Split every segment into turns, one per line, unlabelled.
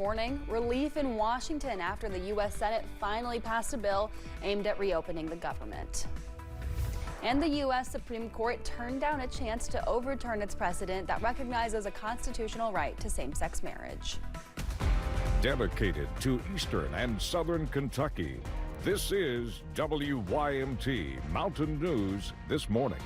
Morning, relief in Washington after the U.S. Senate finally passed a bill aimed at reopening the government. And the U.S. Supreme Court turned down a chance to overturn its precedent that recognizes a constitutional right to same-sex marriage.
Dedicated to Eastern and Southern Kentucky, this is WYMT Mountain News This Morning.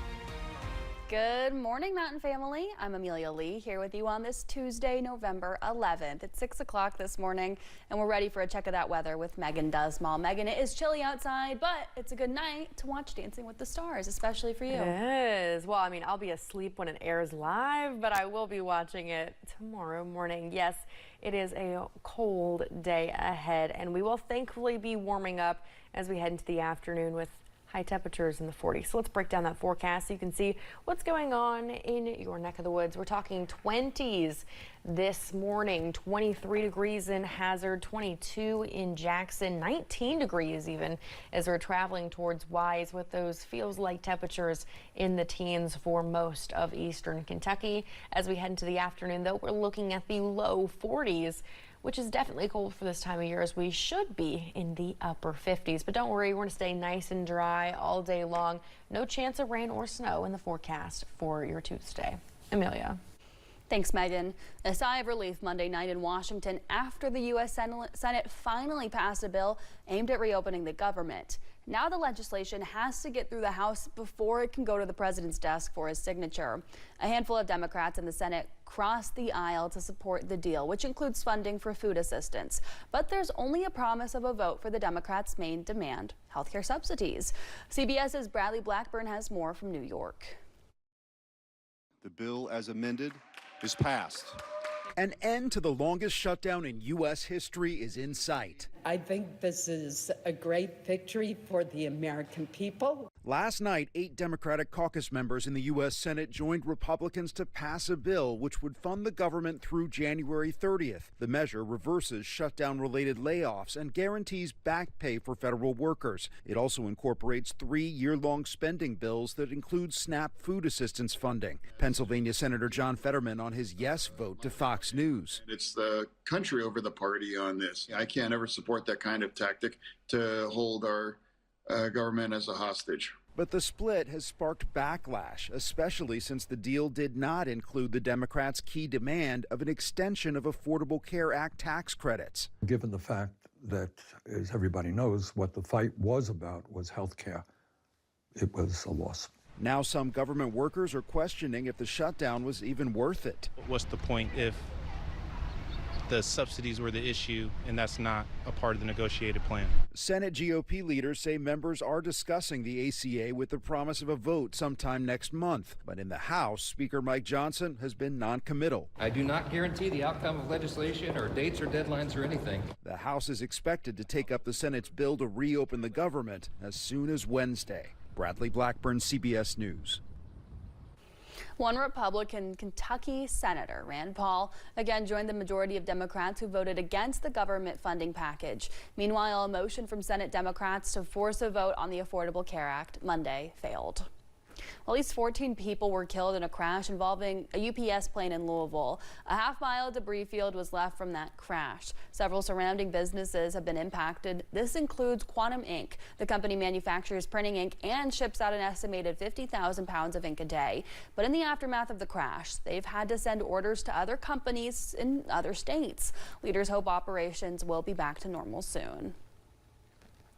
Good morning, Mountain family. I'm Amelia Lee here with you on this Tuesday, November 11th. It's 6 o'clock this morning, and we're ready for a check of that weather with Megan Dusmall. Megan, it is chilly outside, but it's a good night to watch Dancing with the Stars, especially for you.
It is. Well, I mean, I'll be asleep when it airs live, but I will be watching it tomorrow morning. Yes, it is a cold day ahead, and we will thankfully be warming up as we head into the afternoon with high temperatures in the 40s. So let's break down that forecast so you can see what's going on in your neck of the woods. We're talking 20s this morning, 23 degrees in Hazard, 22 in Jackson, 19 degrees even as we're traveling towards Wise with those feels like temperatures in the teens for most of eastern Kentucky. As we head into the afternoon, though, we're looking at the low 40s, which is definitely cold for this time of year, as we should be in the upper 50s. But don't worry, we're going to stay nice and dry all day long. No chance of rain or snow in the forecast for your Tuesday. Amelia.
Thanks, Megan. A sigh of relief Monday night in Washington after the U.S. Senate finally passed a bill aimed at reopening the government. Now the legislation has to get through the House before it can go to the president's desk for his signature. A handful of Democrats in the Senate crossed the aisle to support the deal, which includes funding for food assistance. But there's only a promise of a vote for the Democrats' main demand, healthcare subsidies. CBS's Bradley Blackburn has more from New York.
The bill as amended is passed.
An end to the longest shutdown in U.S. history is in sight.
I think this is a great victory for the American people.
Last night, 8 Democratic caucus members in the U.S. Senate joined Republicans to pass a bill which would fund the government through January 30th. The measure reverses shutdown-related layoffs and guarantees back pay for federal workers. It also incorporates 3 year-long spending bills that include SNAP food assistance funding. Pennsylvania Senator John Fetterman on his yes vote to Fox News.
It's the country over the party on this. I can't ever support that kind of tactic to hold our government as a hostage.
But the split has sparked backlash, especially since the deal did not include the Democrats' key demand of an extension of Affordable Care Act tax credits.
Given the fact that, as everybody knows, what the fight was about was health care, it was a loss.
Now some government workers are questioning if the shutdown was even worth it.
What's the point if the subsidies were the issue and that's not a part of the negotiated plan?
Senate GOP leaders say members are discussing the ACA with the promise of a vote sometime next month. But in the House, Speaker Mike Johnson has been non-committal.
I do not guarantee the outcome of legislation or dates or deadlines or anything.
The House is expected to take up the Senate's bill to reopen the government as soon as Wednesday. Bradley Blackburn, CBS News.
One Republican Kentucky Senator, Rand Paul, again joined the majority of Democrats who voted against the government funding package. Meanwhile, a motion from Senate Democrats to force a vote on the Affordable Care Act Monday failed. At least 14 people were killed in a crash involving a UPS plane in Louisville. A half-mile debris field was left from that crash. Several surrounding businesses have been impacted. This includes Quantum Ink. The company manufactures printing ink and ships out an estimated 50,000 pounds of ink a day. But in the aftermath of the crash, they've had to send orders to other companies in other states. Leaders hope operations will be back to normal soon.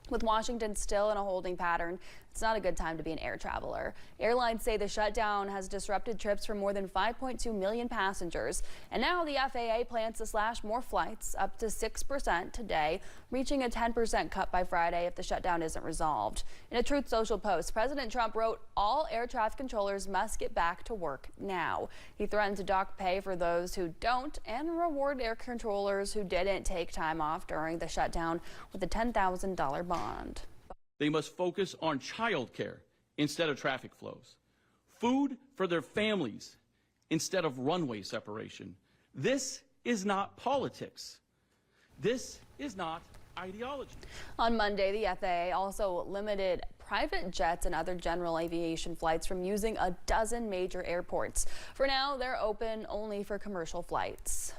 With Washington still in a holding pattern, it's not a good time to be an air traveler. Airlines say the shutdown has disrupted trips for more than 5.2 million passengers. And now the FAA plans to slash more flights up to 6% today, reaching a 10% cut by Friday if the shutdown isn't resolved. In a Truth Social post, President Trump wrote all air traffic controllers must get back to work now. He threatened to dock pay for those who don't and reward air controllers who didn't take time off during the shutdown with a $10,000 bond.
They must focus on child care instead of traffic flows, food for their families instead of runway separation. This is not politics. This is not ideology.
On Monday, the FAA also limited private jets and other general aviation flights from using a dozen major airports. For now, they're open only for commercial flights.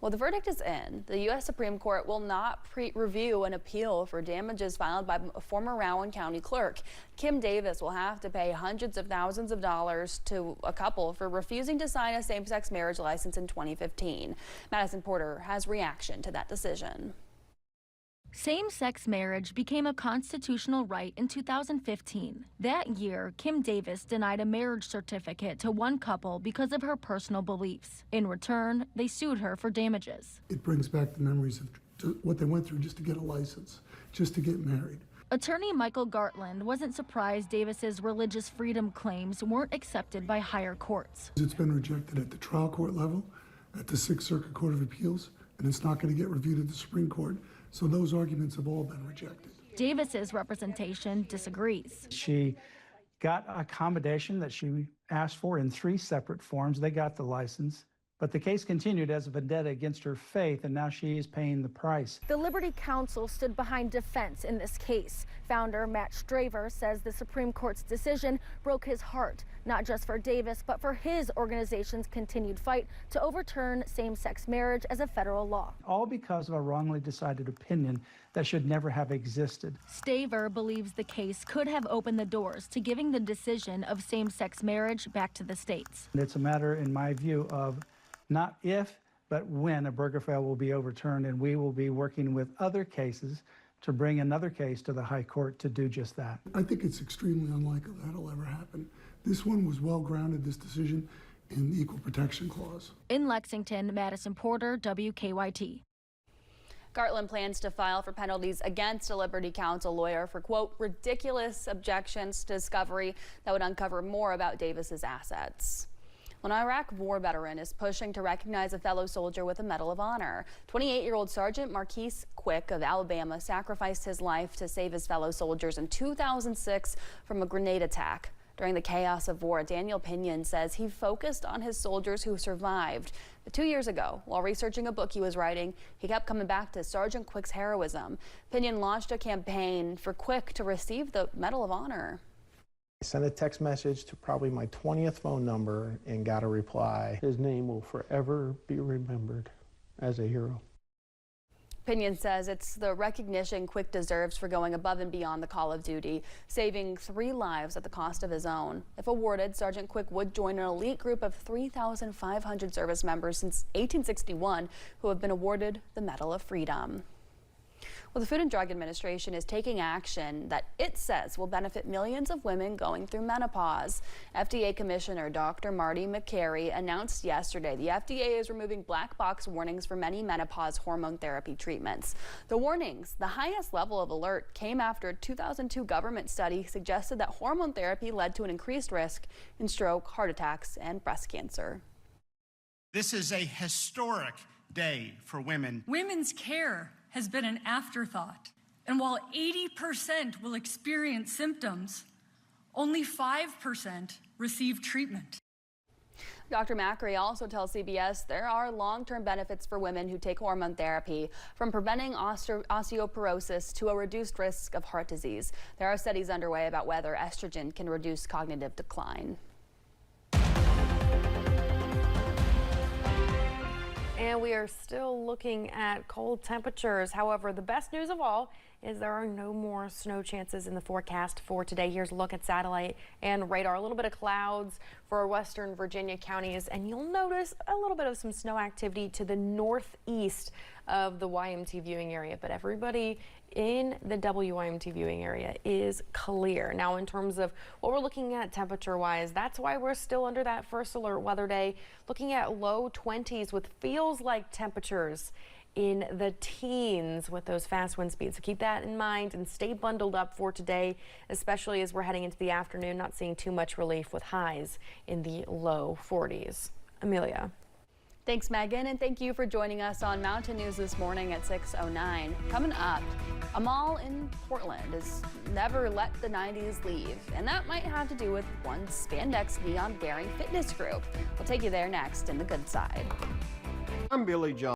Well, the verdict is in. The U.S. Supreme Court will not review an appeal for damages filed by a former Rowan County clerk. Kim Davis will have to pay hundreds of thousands of dollars to a couple for refusing to sign a same-sex marriage license in 2015. Madison Porter has reaction to that decision.
Same-sex marriage became a constitutional right in 2015. That year, Kim Davis denied a marriage certificate to one couple because of her personal beliefs. In return, they sued her for damages.
It brings back the memories of what they went through just to get a license, just to get married.
Attorney Michael Gartland wasn't surprised Davis's religious freedom claims weren't accepted by higher courts.
It's been rejected at the trial court level, at the Sixth Circuit Court of Appeals, and it's not going to get reviewed at the Supreme Court. So those arguments have all been rejected.
Davis's representation disagrees.
She got accommodation that she asked for in 3 separate forms. They got the license. But the case continued as a vendetta against her faith, and now she is paying the price.
The Liberty Counsel stood behind defense in this case. Founder Matt Straver says the Supreme Court's decision broke his heart, not just for Davis, but for his organization's continued fight to overturn same-sex marriage as a federal law.
All because of a wrongly decided opinion that should never have existed.
Straver believes the case could have opened the doors to giving the decision of same-sex marriage back to the states.
It's a matter, in my view, of not if, but when Obergefell will be overturned, and we will be working with other cases to bring another case to the High Court to do just that.
I think it's extremely unlikely that'll ever happen. This one was well grounded, this decision, in the Equal Protection Clause.
In Lexington, Madison Porter, WKYT.
Gartland plans to file for penalties against a Liberty Counsel lawyer for, quote, ridiculous objections to discovery that would uncover more about Davis's assets. An Iraq war veteran is pushing to recognize a fellow soldier with a Medal of Honor. 28-year-old Sergeant Marquise Quick of Alabama sacrificed his life to save his fellow soldiers in 2006 from a grenade attack. During the chaos of war, Daniel Pinion says he focused on his soldiers who survived. But 2 years ago, while researching a book he was writing, he kept coming back to Sergeant Quick's heroism. Pinion launched a campaign for Quick to receive the Medal of Honor.
I sent a text message to probably my 20th phone number and got a reply. His name will forever be remembered as a hero.
Pinion says it's the recognition Quick deserves for going above and beyond the call of duty, saving 3 lives at the cost of his own. If awarded, Sergeant Quick would join an elite group of 3,500 service members since 1861 who have been awarded the Medal of Freedom. Well, the Food and Drug Administration is taking action that it says will benefit millions of women going through menopause. FDA Commissioner Dr. Marty Makary announced yesterday the FDA is removing black box warnings for many menopause hormone therapy treatments. The warnings, the highest level of alert, came after a 2002 government study suggested that hormone therapy led to an increased risk in stroke, heart attacks, and breast cancer.
This is a historic day for women.
Women's care has been an afterthought. And while 80% will experience symptoms, only 5% receive treatment.
Dr. Makary also tells CBS there are long-term benefits for women who take hormone therapy, from preventing osteoporosis to a reduced risk of heart disease. There are studies underway about whether estrogen can reduce cognitive decline.
And we are still looking at cold temperatures. However, the best news of all is there are no more snow chances in the forecast for today. Here's a look at satellite and radar. A little bit of clouds for western Virginia counties, and you'll notice a little bit of some snow activity to the northeast of the YMT viewing area. But everybody in the WYMT viewing area is clear. Now, in terms of what we're looking at temperature-wise, that's why we're still under that first alert weather day, looking at low 20s with feels-like temperatures in the teens with those fast wind speeds. So keep that in mind and stay bundled up for today, especially as we're heading into the afternoon, not seeing too much relief with highs in the low 40s. Amelia.
Thanks, Megan, and thank you for joining us on Mountain News this morning at 6:09. Coming up, a mall in Portland has never let the 90s leave, and that might have to do with one spandex neon-bearing fitness group. We'll take you there next in The Good Side.
I'm Billy John.